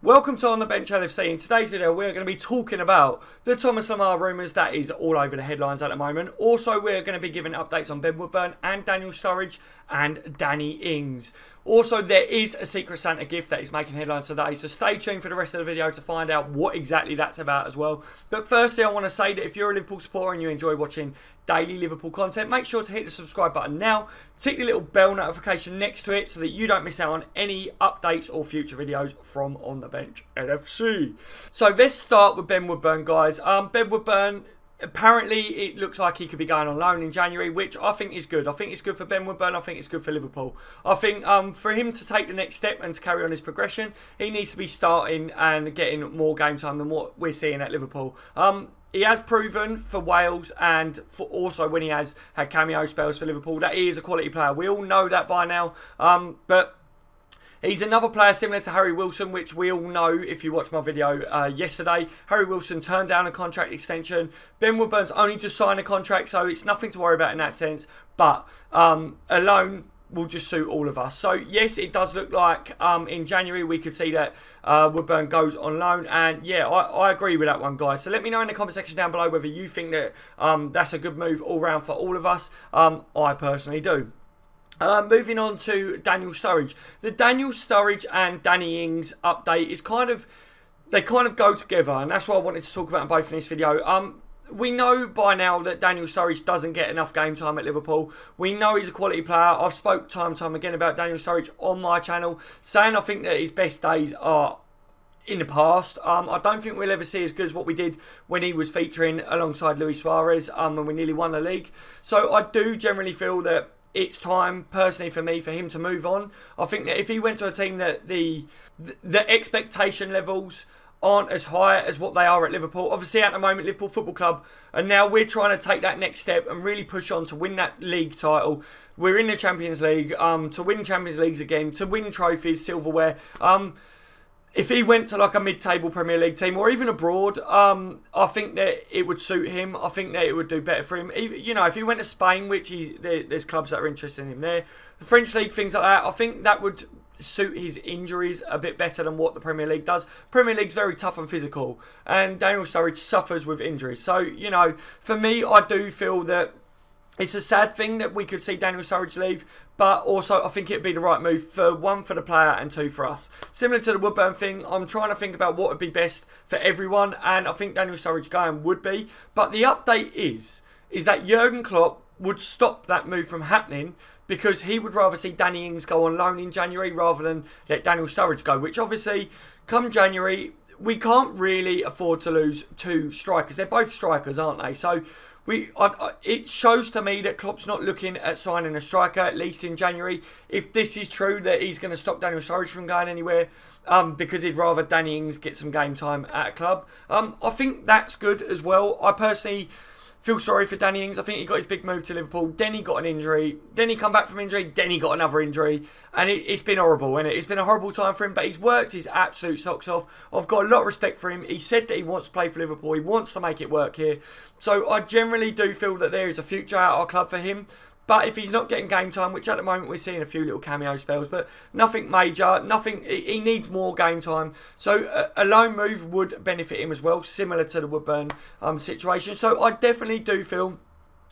Welcome to On the Bench LFC. In today's video, we're going to be talking about the Thomas Lemar rumours that is all over the headlines at the moment. Also, we're going to be giving updates on Ben Woodburn and Daniel Sturridge and Danny Ings. Also, there is a Secret Santa gift that is making headlines today, so stay tuned for the rest of the video to find out what exactly that's about as well. But firstly, I want to say that if you're a Liverpool supporter and you enjoy watching daily Liverpool content, make sure to hit the subscribe button now. Tick the little bell notification next to it so that you don't miss out on any updates or future videos from On the Bench LFC. So let's start with Ben Woodburn, guys. Ben Woodburn, apparently it looks like he could be going on loan in January, which I think is good. I think it's good for Ben Woodburn. I think it's good for Liverpool. I think for him to take the next step and to carry on his progression, he needs to be starting and getting more game time than what we're seeing at Liverpool. He has proven for Wales and for also when he has had cameo spells for Liverpool that he is a quality player. We all know that by now. But he's another player similar to Harry Wilson, which we all know if you watched my video yesterday. Harry Wilson turned down a contract extension. Ben Woodburn's only just signed a contract, so it's nothing to worry about in that sense. But a loan will just suit all of us. So yes, it does look like in January we could see that Woodburn goes on loan, and yeah, I agree with that one, guys. So let me know in the comment section down below whether you think that that's a good move all round for all of us. I personally do. Moving on to Daniel Sturridge. The Daniel Sturridge and Danny Ings update is they kind of go together, and that's what I wanted to talk about in both in this video. We know by now that Daniel Sturridge doesn't get enough game time at Liverpool. We know he's a quality player. I've spoke time and time again about Daniel Sturridge on my channel, saying I think that his best days are in the past. I don't think we'll ever see as good as what we did when he was featuring alongside Suarez when we nearly won the league. So I do generally feel that it's time, personally for me, for him to move on. I think that if he went to a team that the expectation levels aren't as high as what they are at Liverpool. Obviously, at the moment, Liverpool Football Club, and now we're trying to take that next step and really push on to win that league title. We're in the Champions League, to win Champions Leagues again, to win trophies, silverware. If he went to like a mid-table Premier League team or even abroad, I think that it would suit him. I think that it would do better for him. You know, if he went to Spain, which there's clubs that are interested in him there, the French League, things like that, I think that would suit his injuries a bit better than what the Premier League does. Premier League's very tough and physical, and Daniel Sturridge suffers with injuries. So, you know, for me, I do feel that it's a sad thing that we could see Daniel Sturridge leave, but also I think it'd be the right move for one, for the player, and two, for us. Similar to the Woodburn thing, I'm trying to think about what would be best for everyone, and I think Daniel Sturridge going would be. But the update is that Jurgen Klopp would stop that move from happening because he would rather see Danny Ings go on loan in January rather than let Daniel Sturridge go, which obviously, come January, we can't really afford to lose two strikers. They're both strikers, aren't they? So it shows to me that Klopp's not looking at signing a striker, at least in January. If this is true, that he's going to stop Daniel Sturridge from going anywhere because he'd rather Danny Ings get some game time at a club. I think that's good as well. I personally feel sorry for Danny Ings. I think he got his big move to Liverpool. Then he got an injury. Then he come back from injury. Then he got another injury. And it's been horrible, isn't it? It's been a horrible time for him, but he's worked his absolute socks off. I've got a lot of respect for him. He said that he wants to play for Liverpool. He wants to make it work here. So I generally do feel that there is a future at our club for him. But if he's not getting game time, which at the moment we're seeing a few little cameo spells, but nothing major, nothing, he needs more game time. So a loan move would benefit him as well, similar to the Woodburn situation. So I definitely do feel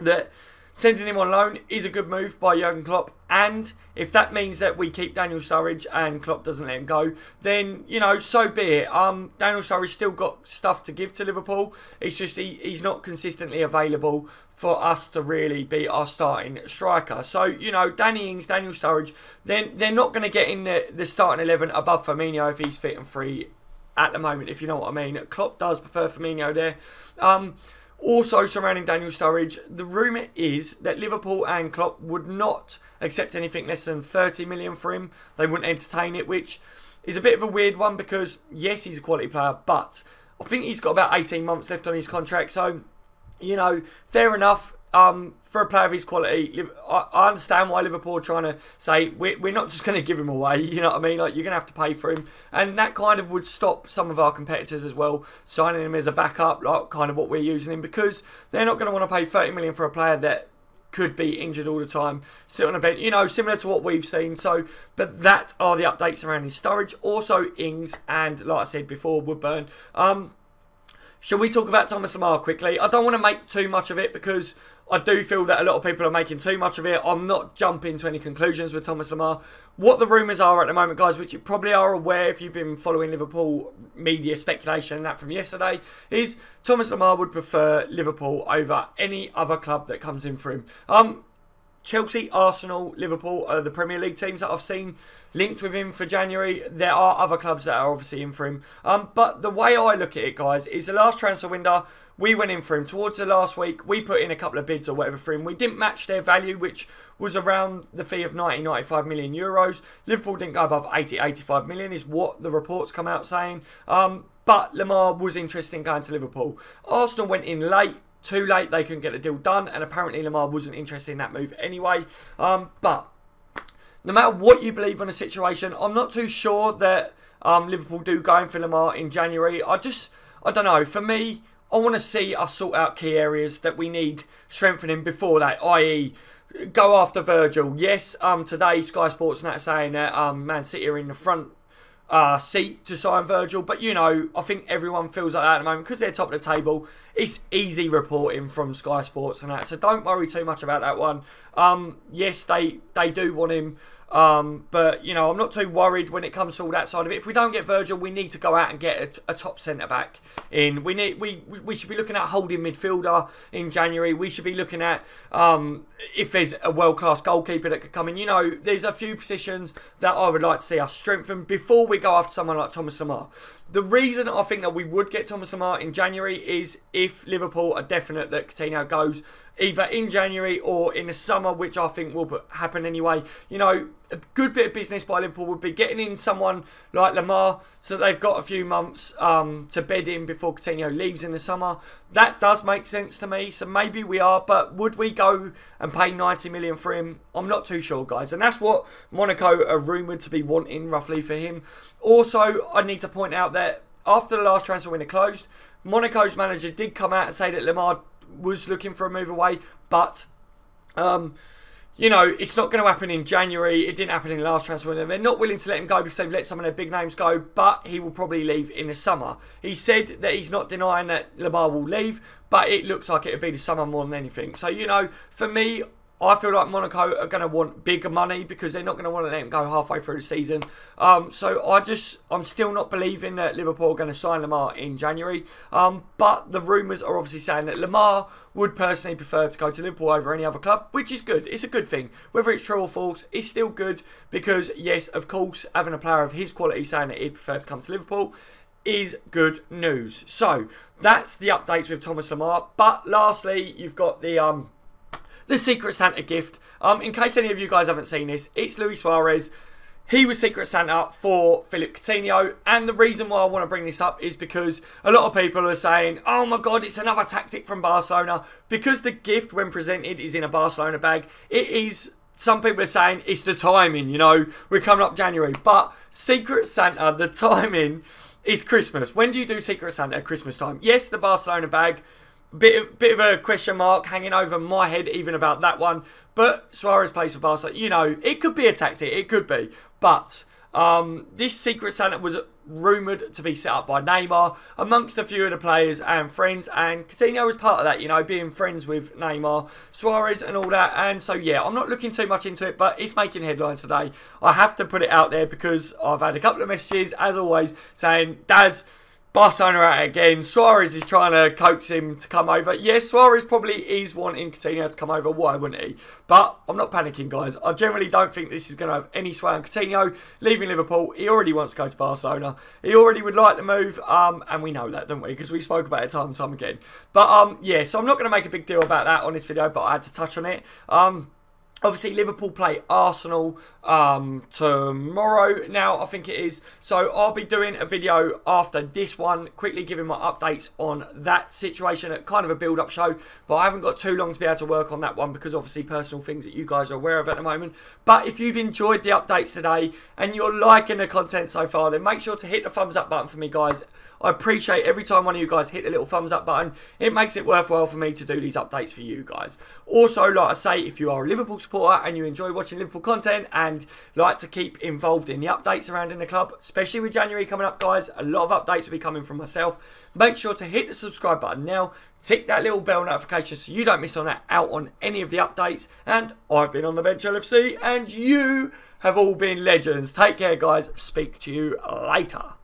that sending him on loan is a good move by Jurgen Klopp. And if that means that we keep Daniel Sturridge and Klopp doesn't let him go, then, you know, so be it. Daniel Sturridge still got stuff to give to Liverpool. It's just he's not consistently available for us to really be our starting striker. So, you know, Danny Ings, Daniel Sturridge, then they're not going to get in the starting 11 above Firmino if he's fit and free at the moment, if you know what I mean. Klopp does prefer Firmino there. Also surrounding Daniel Sturridge, the rumour is that Liverpool and Klopp would not accept anything less than 30 million for him. They wouldn't entertain it, which is a bit of a weird one because, yes, he's a quality player, but I think he's got about 18 months left on his contract. So, you know, fair enough. For a player of his quality, I understand why Liverpool are trying to say we're not just going to give him away, you know what I mean? Like, you're going to have to pay for him, and that kind of would stop some of our competitors as well signing him as a backup, like kind of what we're using him, because they're not going to want to pay 30 million for a player that could be injured all the time, sit on a bench, you know, similar to what we've seen. So, but that are the updates around his Sturridge. Also, Ings and, like I said before, Woodburn. Shall we talk about Thomas Lemar quickly? I don't want to make too much of it because I do feel that a lot of people are making too much of it. I'm not jumping to any conclusions with Thomas Lemar. What the rumours are at the moment, guys, which you probably are aware if you've been following Liverpool media speculation and that from yesterday, is Thomas Lemar would prefer Liverpool over any other club that comes in for him. Chelsea, Arsenal, Liverpool are the Premier League teams that I've seen linked with him for January. There are other clubs that are obviously in for him. But the way I look at it, guys, is the last transfer window, we went in for him. Towards the last week, we put in a couple of bids or whatever for him. We didn't match their value, which was around the fee of 95 million euros. Liverpool didn't go above 85 million, is what the reports come out saying. But Lemar was interested in going to Liverpool. Arsenal went in late. Too late, they couldn't get the deal done, and apparently Lemar wasn't interested in that move anyway. But no matter what you believe on the situation, I'm not too sure that Liverpool do go in for Lemar in January. I don't know. For me, I want to see us sort out key areas that we need strengthening before that, i.e. go after Virgil. Yes, today Sky Sports and that saying that Man City are in the front seat to sign Virgil, but you know, I think everyone feels like that at the moment because they're top of the table. It's easy reporting from Sky Sports and that, so don't worry too much about that one. Yes, they do want him, but you know, I'm not too worried when it comes to all that side of it. If we don't get Virgil, we need to go out and get a top centre back in. We should be looking at holding midfielder in January. We should be looking at if there's a world-class goalkeeper that could come in. You know, there's a few positions that I would like to see us strengthen before we go after someone like Thomas Lemar. The reason I think that we would get Thomas Lemar in January is if Liverpool are definite that Coutinho goes either in January or in the summer, which I think will happen anyway. You know, a good bit of business by Liverpool would be getting in someone like Lemar so that they've got a few months to bed in before Coutinho leaves in the summer. That does make sense to me, so maybe we are, but would we go and pay 90 million for him? I'm not too sure, guys, and that's what Monaco are rumoured to be wanting roughly for him. Also, I need to point out that after the last transfer window closed, Monaco's manager did come out and say that Lemar was looking for a move away, but you know, it's not going to happen in January. It didn't happen in the last transfer window. They're not willing to let him go because they've let some of their big names go, but he will probably leave in the summer. He said that he's not denying that Lemar will leave, but it looks like it'll be the summer more than anything. So, you know, for me, I feel like Monaco are going to want bigger money because they're not going to want to let him go halfway through the season. So I'm still not believing that Liverpool are going to sign Lemar in January. But the rumours are obviously saying that Lemar would personally prefer to go to Liverpool over any other club, which is good. It's a good thing. Whether it's true or false, it's still good because, yes, of course, having a player of his quality saying that he'd prefer to come to Liverpool is good news. So that's the updates with Thomas Lemar. But lastly, you've got the Secret Santa gift. In case any of you guys haven't seen this, it's Luis Suarez. He was Secret Santa for Philippe Coutinho, and the reason why I want to bring this up is because a lot of people are saying, oh my god, it's another tactic from Barcelona. Because the gift, when presented, is in a Barcelona bag, it is, some people are saying, it's the timing, you know, we're coming up January. But Secret Santa, the timing is Christmas. When do you do Secret Santa at Christmas time? Yes, the Barcelona bag. Bit of a question mark hanging over my head even about that one. But Suarez plays for Barca. You know, it could be a tactic. It could be. But this Secret Santa was rumoured to be set up by Neymar amongst a few of the players and friends. And Coutinho was part of that, you know, being friends with Neymar, Suarez and all that. And so, yeah, I'm not looking too much into it, but it's making headlines today. I have to put it out there because I've had a couple of messages, as always, saying, Daz, Barcelona are at it again. Suarez is trying to coax him to come over. Yes, Suarez probably is wanting Coutinho to come over. Why wouldn't he? But I'm not panicking, guys. I generally don't think this is going to have any sway on Coutinho leaving Liverpool. He already wants to go to Barcelona. He already would like to move, and we know that, don't we? Because we spoke about it time and time again. But yeah, so I'm not going to make a big deal about that on this video, but I had to touch on it. Obviously, Liverpool play Arsenal tomorrow now, I think it is. So I'll be doing a video after this one, quickly giving my updates on that situation, kind of a build-up show. But I haven't got too long to be able to work on that one because obviously personal things that you guys are aware of at the moment. But if you've enjoyed the updates today and you're liking the content so far, then make sure to hit the thumbs up button for me, guys. I appreciate every time one of you guys hit the little thumbs up button. It makes it worthwhile for me to do these updates for you guys. Also, like I say, if you are a Liverpool supporter and you enjoy watching Liverpool content and like to keep involved in the updates around in the club, especially with January coming up, guys, a lot of updates will be coming from myself. Make sure to hit the subscribe button now. Tick that little bell notification so you don't miss out on any of the updates. And I've been On the Bench LFC and you have all been legends. Take care, guys. Speak to you later.